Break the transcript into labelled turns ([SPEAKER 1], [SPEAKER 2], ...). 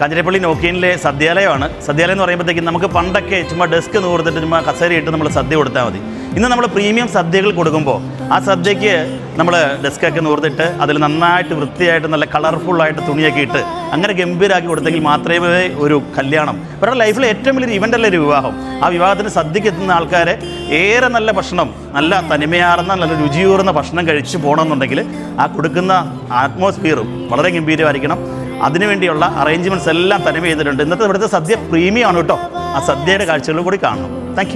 [SPEAKER 1] കാഞ്ഞിരപ്പള്ളി നോക്കിയനിലെ സദ്യാലയമാണ്. സദ്യാലയം എന്ന് പറയുമ്പോഴത്തേക്കും നമുക്ക് പണ്ടൊക്കെ ചുമ്മാ ഡെസ്ക് നൂർത്തിട്ട് ചുമ്മാ കസേരയിട്ട് നമ്മൾ സദ്യ കൊടുത്താൽ മതി. ഇന്ന് നമ്മൾ പ്രീമിയം സദ്യകൾ കൊടുക്കുമ്പോൾ ആ സദ്യയ്ക്ക് നമ്മൾ ഡെസ്കൊക്കെ നൂർത്തിട്ട് അതിൽ നന്നായിട്ട് വൃത്തിയായിട്ട് നല്ല കളർഫുള്ളായിട്ട് തുണിയൊക്കെ ഇട്ട് അങ്ങനെ ഗംഭീരമാക്കി കൊടുത്തെങ്കിൽ മാത്രമേ ഒരു കല്യാണം, അവരുടെ ലൈഫിലെ ഏറ്റവും വലിയൊരു ഇവൻ്റല്ല ഒരു വിവാഹം. ആ വിവാഹത്തിന് സദ്യക്ക് എത്തുന്ന ആൾക്കാരെ ഏറെ നല്ല ഭക്ഷണം, നല്ല തനിമയാർന്ന നല്ല രുചിയൂറുന്ന ഭക്ഷണം കഴിച്ച് പോകണമെന്നുണ്ടെങ്കിൽ ആ കൊടുക്കുന്ന ആറ്റ്മോസ്ഫിയറും വളരെ ഗംഭീരമായിരിക്കണം. അതിനുവേണ്ടിയുള്ള അറേഞ്ച്മെൻറ്റ്സ് എല്ലാം തനിമ ചെയ്തിട്ടുണ്ട്. ഇന്നത്തെ ഇവിടുത്തെ സദ്യ പ്രീമിയം ആണ് കേട്ടോ. ആ സദ്യയുടെ കാഴ്ചകളും കൂടി കാണണം. താങ്ക്